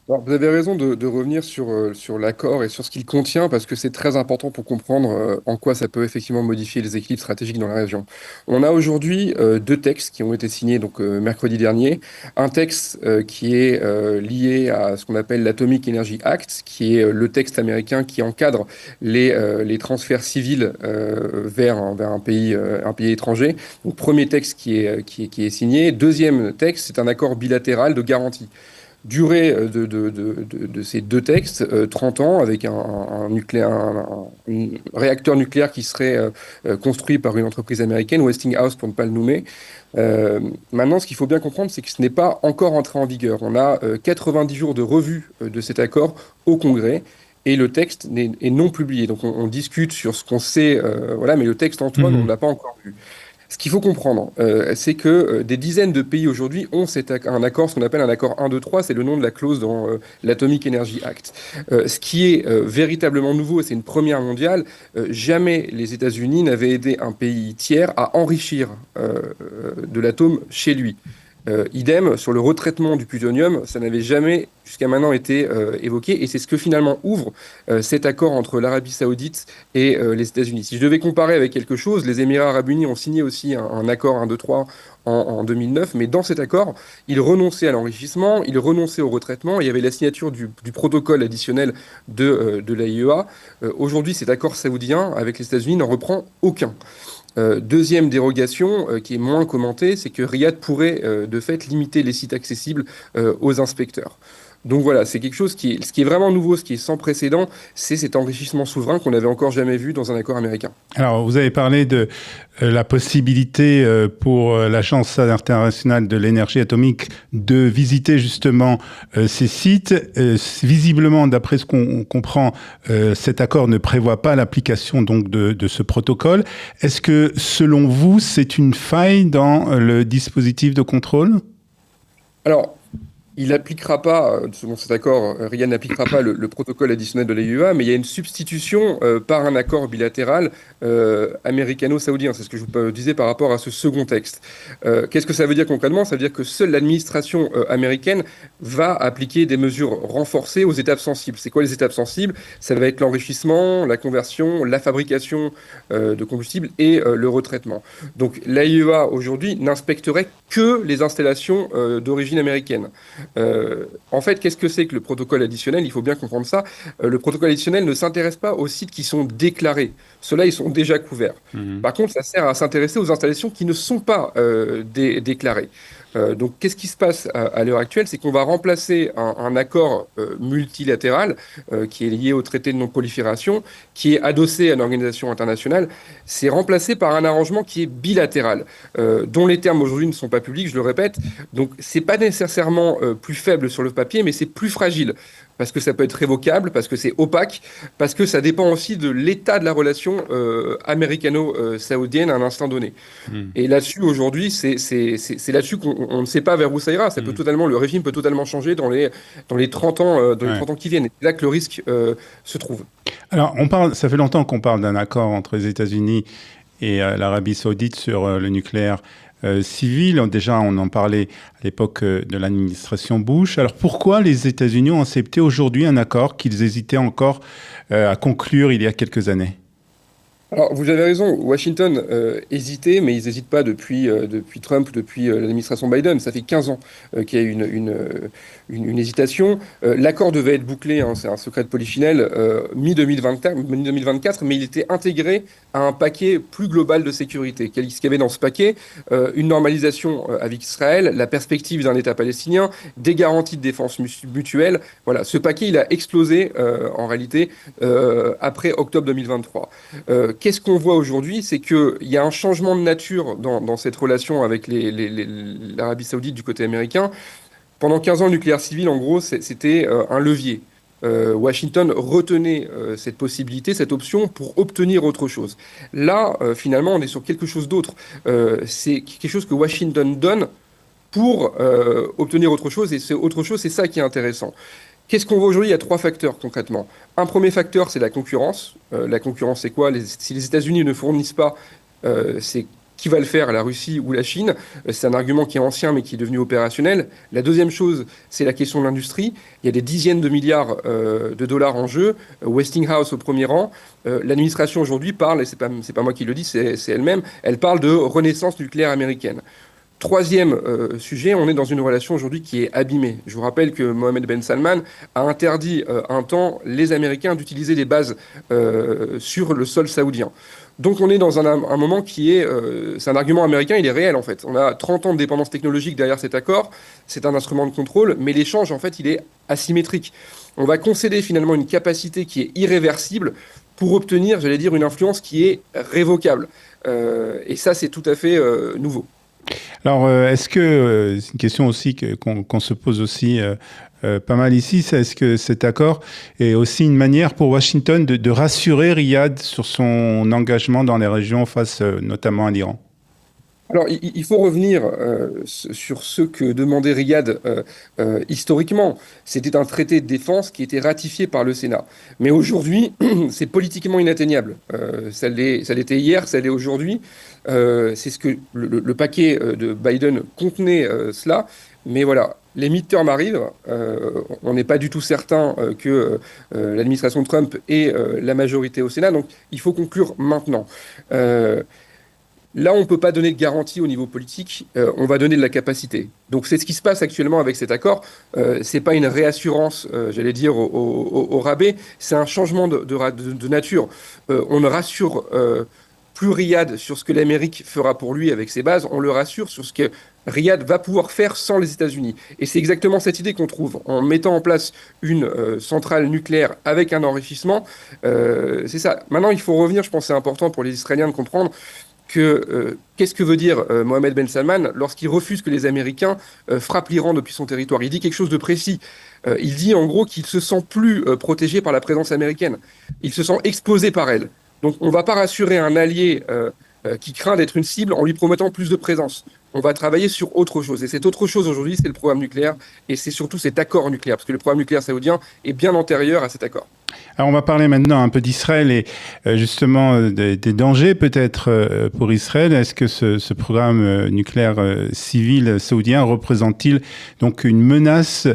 Alors, vous avez raison de revenir sur l'accord et sur ce qu'il contient, parce que c'est très important pour comprendre en quoi ça peut effectivement modifier les équilibres stratégiques dans la région. On a aujourd'hui deux textes qui ont été signés mercredi dernier. Un texte qui est lié à ce qu'on appelle l'Atomic Energy Act, qui est le texte américain qui encadre les transferts civils vers un pays étranger. Donc, premier texte qui est signé. Deuxième texte, c'est un accord bilatéral de garantie. Durée de ces deux textes, 30 ans, avec un réacteur nucléaire qui serait construit par une entreprise américaine, Westinghouse pour ne pas le nommer. Maintenant, ce qu'il faut bien comprendre, c'est que ce n'est pas encore entré en vigueur. On a 90 jours de revue de cet accord au Congrès. Et le texte est non publié. Donc on discute sur ce qu'on sait, mais le texte en soi, on ne l'a pas encore vu. Ce qu'il faut comprendre, c'est que des dizaines de pays aujourd'hui ont un accord, ce qu'on appelle un accord 1, 2, 3, c'est le nom de la clause dans l'Atomic Energy Act. Ce qui est véritablement nouveau, et c'est une première mondiale, jamais les États-Unis n'avaient aidé un pays tiers à enrichir de l'atome chez lui. Idem, sur le retraitement du plutonium, ça n'avait jamais jusqu'à maintenant été évoqué, et c'est ce que finalement ouvre cet accord entre l'Arabie saoudite et les États-Unis. Si je devais comparer avec quelque chose, les Émirats arabes unis ont signé aussi un accord 1, 2, 3 en 2009, mais dans cet accord, ils renonçaient à l'enrichissement, ils renonçaient au retraitement, il y avait la signature du protocole additionnel de l'AIEA. Aujourd'hui, cet accord saoudien avec les États-Unis n'en reprend aucun. Deuxième dérogation qui est moins commentée, c'est que Riyad pourrait de fait limiter les sites accessibles aux inspecteurs. Donc voilà, c'est quelque chose ce qui est vraiment nouveau, ce qui est sans précédent, c'est cet enrichissement souverain qu'on n'avait encore jamais vu dans un accord américain. Alors, vous avez parlé de la possibilité pour l'Agence internationale de l'énergie atomique de visiter justement ces sites. Visiblement, d'après ce qu'on comprend, cet accord ne prévoit pas l'application donc de ce protocole. Est-ce que, selon vous, c'est une faille dans le dispositif de contrôle ? Alors, il n'appliquera pas, selon cet accord, Riyad n'appliquera pas le protocole additionnel de l'AIEA, mais il y a une substitution par un accord bilatéral américano-saoudien. C'est ce que je vous disais par rapport à ce second texte. Qu'est-ce que ça veut dire concrètement ? Ça veut dire que seule l'administration américaine va appliquer des mesures renforcées aux étapes sensibles. C'est quoi les étapes sensibles ? Ça va être l'enrichissement, la conversion, la fabrication de combustible et le retraitement. Donc l'AIEA aujourd'hui n'inspecterait que les installations d'origine américaine. En fait, qu'est-ce que c'est que le protocole additionnel ? Il faut bien comprendre ça. Le protocole additionnel ne s'intéresse pas aux sites qui sont déclarés. Ceux-là, ils sont déjà couverts. Par contre, ça sert à s'intéresser aux installations qui ne sont pas déclarées. Donc, qu'est-ce qui se passe à l'heure actuelle ? C'est qu'on va remplacer un accord multilatéral qui est lié au traité de non-prolifération, qui est adossé à une organisation internationale. C'est remplacé par un arrangement qui est bilatéral, dont les termes aujourd'hui ne sont pas publics, je le répète. Donc, c'est pas nécessairement plus faible sur le papier, mais c'est plus fragile. Parce que ça peut être révocable, parce que c'est opaque, parce que ça dépend aussi de l'état de la relation américano-saoudienne à un instant donné. Et là-dessus, aujourd'hui, c'est là-dessus qu'on ne sait pas vers où ça ira. Ça peut le régime peut totalement changer dans les 30 ans, 30 ans qui viennent. Et c'est là que le risque se trouve. Alors, ça fait longtemps qu'on parle d'un accord entre les États-Unis et l'Arabie saoudite sur le nucléaire civil. Déjà, on en parlait à l'époque de l'administration Bush. Alors, pourquoi les États-Unis ont accepté aujourd'hui un accord qu'ils hésitaient encore à conclure il y a quelques années ? Alors, vous avez raison, Washington hésitait, mais ils n'hésitent pas depuis Trump, depuis l'administration Biden. Ça fait 15 ans qu'il y a eu une hésitation. L'accord devait être bouclé, hein, c'est un secret de polichinelle, mi-2024, mais il était intégré à un paquet plus global de sécurité. Qu'est-ce qu'il y avait dans ce paquet? Une normalisation avec Israël, la perspective d'un État palestinien, des garanties de défense mutuelle. Voilà, ce paquet, il a explosé en réalité après octobre 2023. Qu'est-ce qu'on voit aujourd'hui? C'est qu'il y a un changement de nature dans cette relation avec l'Arabie Saoudite du côté américain. Pendant 15 ans, le nucléaire civil, en gros, c'était un levier. Washington retenait cette possibilité, cette option pour obtenir autre chose. Là, finalement, on est sur quelque chose d'autre. C'est quelque chose que Washington donne pour obtenir autre chose, et c'est autre chose, c'est ça qui est intéressant. Qu'est-ce qu'on voit aujourd'hui? Il y a trois facteurs concrètement. Un premier facteur, c'est la concurrence. La concurrence, c'est quoi? Si les États-Unis ne fournissent pas, c'est qui va le faire, la Russie ou la Chine? C'est un argument qui est ancien mais qui est devenu opérationnel. La deuxième chose, c'est la question de l'industrie. Il y a des dizaines de milliards de dollars en jeu. Westinghouse au premier rang. L'administration aujourd'hui parle, et c'est pas moi qui le dis, c'est elle-même, elle parle de renaissance nucléaire américaine. Troisième sujet, on est dans une relation aujourd'hui qui est abîmée. Je vous rappelle que Mohammed Ben Salman a interdit un temps les Américains d'utiliser des bases sur le sol saoudien. Donc on est dans un moment qui est... c'est un argument américain, il est réel en fait. On a 30 ans de dépendance technologique derrière cet accord, c'est un instrument de contrôle, mais l'échange en fait il est asymétrique. On va concéder finalement une capacité qui est irréversible pour obtenir, j'allais dire, une influence qui est révocable. Et ça c'est tout à fait nouveau. Alors, est-ce que, c'est une question aussi qu'on se pose aussi pas mal ici, c'est est-ce que cet accord est aussi une manière pour Washington de rassurer Riyad sur son engagement dans les régions face notamment à l'Iran? Alors, il faut revenir sur ce que demandait Riyad historiquement. C'était un traité de défense qui était ratifié par le Sénat. Mais aujourd'hui, c'est politiquement inatteignable. Ça l'était hier, ça l'est aujourd'hui. C'est ce que le paquet de Biden contenait cela. Mais voilà, les midterms arrivent. On n'est pas du tout certain que l'administration Trump ait la majorité au Sénat. Donc, il faut conclure maintenant. Là, on ne peut pas donner de garantie au niveau politique, on va donner de la capacité. Donc c'est ce qui se passe actuellement avec cet accord. Ce n'est pas une réassurance, j'allais dire, au rabais, c'est un changement de nature. On ne rassure plus Riyad sur ce que l'Amérique fera pour lui avec ses bases, on le rassure sur ce que Riyad va pouvoir faire sans les États-Unis. Et c'est exactement cette idée qu'on trouve en mettant en place une centrale nucléaire avec un enrichissement. C'est ça. Maintenant, il faut revenir, je pense que c'est important pour les Israéliens de comprendre qu'est-ce que veut dire Mohammed Ben Salman lorsqu'il refuse que les Américains frappent l'Iran depuis son territoire? Il dit quelque chose de précis. Il dit en gros qu'il se sent plus protégé par la présence américaine. Il se sent exposé par elle. Donc on ne va pas rassurer un allié qui craint d'être une cible en lui promettant plus de présence. On va travailler sur autre chose. Et cette autre chose aujourd'hui, c'est le programme nucléaire. Et c'est surtout cet accord nucléaire. Parce que le programme nucléaire saoudien est bien antérieur à cet accord. Alors on va parler maintenant un peu d'Israël et justement des dangers peut-être pour Israël. Est-ce que ce programme nucléaire civil saoudien représente-t-il donc une menace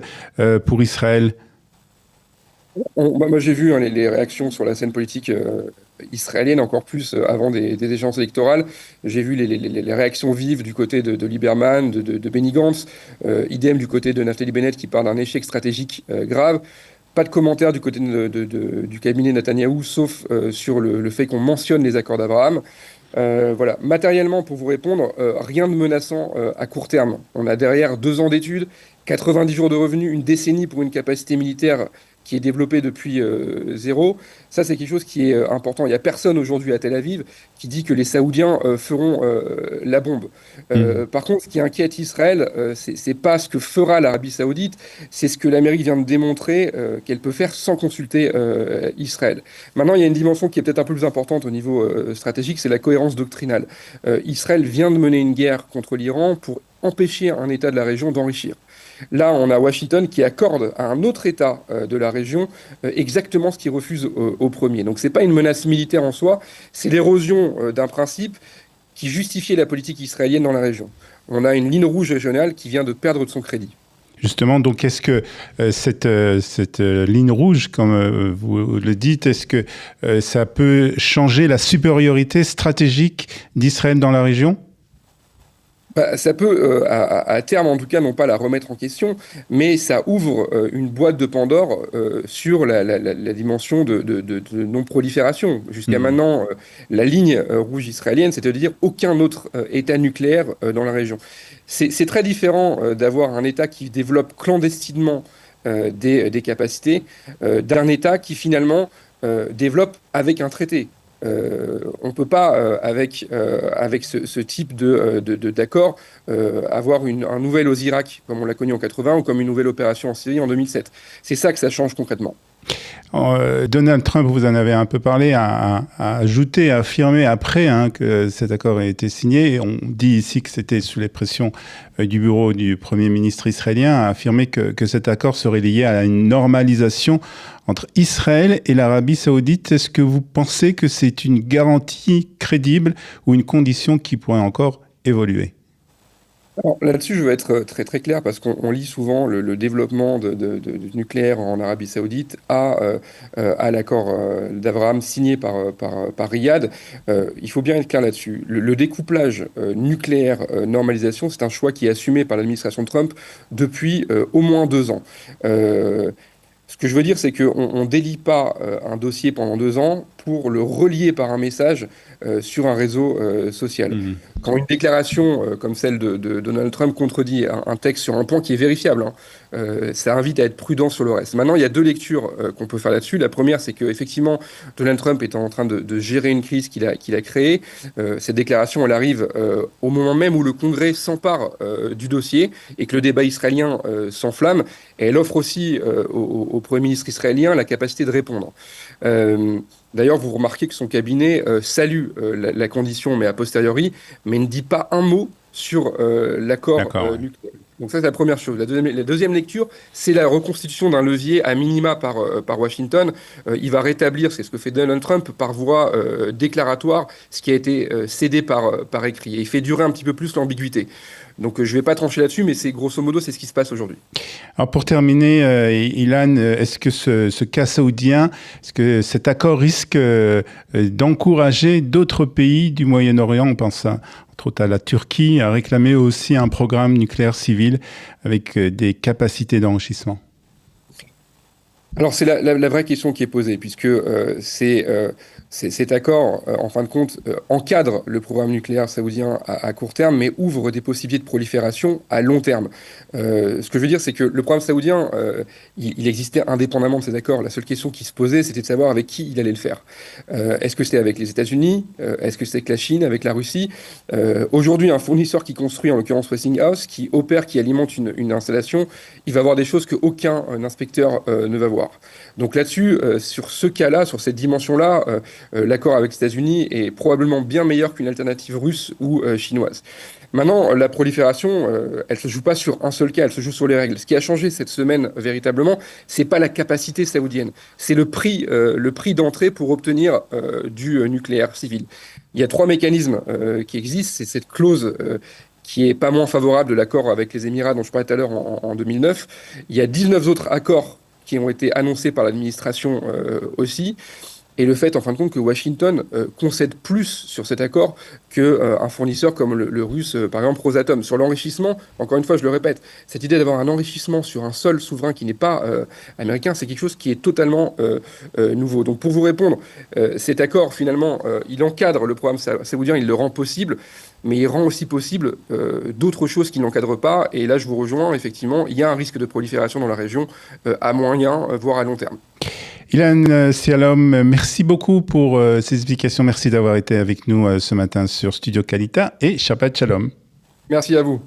pour Israël? Moi j'ai vu hein, les réactions sur la scène politique israélienne, encore plus avant des échéances électorales. J'ai vu les réactions vives du côté de Lieberman, de Benny Gantz, idem du côté de Naftali Bennett qui parle d'un échec stratégique grave. Pas de commentaires du côté du cabinet Netanyahou, sauf sur le fait qu'on mentionne les accords d'Abraham. Voilà. Matériellement, pour vous répondre, rien de menaçant à court terme. On a derrière 2 ans d'études, 90 jours de revenus, une décennie pour une capacité militaire qui est développée depuis zéro. Ça, c'est quelque chose qui est important. Il n'y a personne aujourd'hui à Tel Aviv qui dit que les Saoudiens feront la bombe. Par contre, ce qui inquiète Israël, c'est pas ce que fera l'Arabie Saoudite, c'est ce que l'Amérique vient de démontrer qu'elle peut faire sans consulter Israël. Maintenant, il y a une dimension qui est peut-être un peu plus importante au niveau stratégique, c'est la cohérence doctrinale. Israël vient de mener une guerre contre l'Iran pour empêcher un État de la région d'enrichir. Là, on a Washington qui accorde à un autre État de la région exactement ce qu'il refuse au premier. Donc, ce n'est pas une menace militaire en soi, c'est l'érosion d'un principe qui justifiait la politique israélienne dans la région. On a une ligne rouge régionale qui vient de perdre de son crédit. Justement, donc est-ce que cette ligne rouge, comme vous le dites, est-ce que ça peut changer la supériorité stratégique d'Israël dans la région ? Ça peut, à terme en tout cas, non pas la remettre en question, mais ça ouvre une boîte de Pandore sur la dimension de non-prolifération. Jusqu'à maintenant, la ligne rouge israélienne, c'est-à-dire aucun autre État nucléaire dans la région. C'est très différent d'avoir un État qui développe clandestinement des capacités d'un État qui finalement développe avec un traité. On ne peut pas, avec ce type d'accord, avoir un nouvel Osirak, comme on l'a connu en 80, ou comme une nouvelle opération en Syrie en 2007. C'est ça que ça change concrètement. Donald Trump, vous en avez un peu parlé, a ajouté, a affirmé après que cet accord a été signé. On dit ici que c'était sous les pressions du bureau du Premier ministre israélien, a affirmé que cet accord serait lié à une normalisation entre Israël et l'Arabie saoudite. Est-ce que vous pensez que c'est une garantie crédible ou une condition qui pourrait encore évoluer ? Alors, là-dessus, je veux être très très clair parce qu'on lit souvent le développement du nucléaire en Arabie Saoudite à l'accord d'Abraham signé par Riyad. Il faut bien être clair là-dessus. Le découplage nucléaire normalisation, c'est un choix qui est assumé par l'administration Trump depuis au moins 2 ans. Ce que je veux dire, c'est qu'on ne délie pas un dossier pendant 2 ans pour le relier par un message sur un réseau social. Quand une déclaration comme celle de Donald Trump contredit un texte sur un point qui est vérifiable, ça invite à être prudent sur le reste. Maintenant, il y a 2 lectures qu'on peut faire là-dessus. La première, c'est qu'effectivement, Donald Trump est en train de gérer une crise qu'il a créée. Cette déclaration, elle arrive au moment même où le Congrès s'empare du dossier et que le débat israélien s'enflamme. Et elle offre aussi au Premier ministre israélien la capacité de répondre. D'ailleurs, vous remarquez que son cabinet salue la condition, mais a posteriori, mais ne dit pas un mot sur l'accord nucléaire. Donc ça, c'est la première chose. La deuxième lecture, c'est la reconstitution d'un levier à minima par Washington. Il va rétablir, c'est ce que fait Donald Trump, par voie déclaratoire, ce qui a été cédé par écrit. Et il fait durer un petit peu plus l'ambiguïté. Donc je ne vais pas trancher là-dessus, mais c'est grosso modo, c'est ce qui se passe aujourd'hui. Alors pour terminer, Ilan, est-ce que ce cas saoudien, est-ce que cet accord risque d'encourager d'autres pays du Moyen-Orient, on pense entre autres à la Turquie, à réclamer aussi un programme nucléaire civil avec des capacités d'enrichissement ? Alors c'est la vraie question qui est posée, puisque cet accord, en fin de compte, encadre le programme nucléaire saoudien à court terme, mais ouvre des possibilités de prolifération à long terme. Ce que je veux dire, c'est que le programme saoudien, il existait indépendamment de ces accords. La seule question qui se posait, c'était de savoir avec qui il allait le faire. Est-ce que c'était avec les États-Unis ? Est-ce que c'était avec la Chine, avec la Russie ? Aujourd'hui, un fournisseur qui construit, en l'occurrence Westinghouse, qui opère, qui alimente une installation, il va voir des choses qu'aucun inspecteur ne va voir. Donc là-dessus, sur ce cas-là, sur cette dimension-là, l'accord avec les États-Unis est probablement bien meilleur qu'une alternative russe ou chinoise. Maintenant, la prolifération, elle se joue pas sur un seul cas, elle se joue sur les règles. Ce qui a changé cette semaine véritablement, c'est pas la capacité saoudienne, c'est le prix d'entrée pour obtenir du nucléaire civil. Il y a 3 mécanismes qui existent. C'est cette clause qui est pas moins favorable de l'accord avec les Émirats dont je parlais tout à l'heure en 2009. Il y a 19 autres accords qui ont été annoncés par l'administration aussi. Et le fait, en fin de compte, que Washington concède plus sur cet accord qu'un fournisseur comme le russe, par exemple, Rosatom. Sur l'enrichissement, encore une fois, je le répète, cette idée d'avoir un enrichissement sur un sol souverain qui n'est pas américain, c'est quelque chose qui est totalement nouveau. Donc pour vous répondre, cet accord, finalement, il encadre le programme saoudien, il le rend possible, mais il rend aussi possible d'autres choses qui ne l'encadrent pas. Et là, je vous rejoins, effectivement, il y a un risque de prolifération dans la région à moyen, voire à long terme. Ilan Shalom, merci beaucoup pour ces explications. Merci d'avoir été avec nous ce matin sur Studio Kalita et Shabbat Shalom. Merci à vous.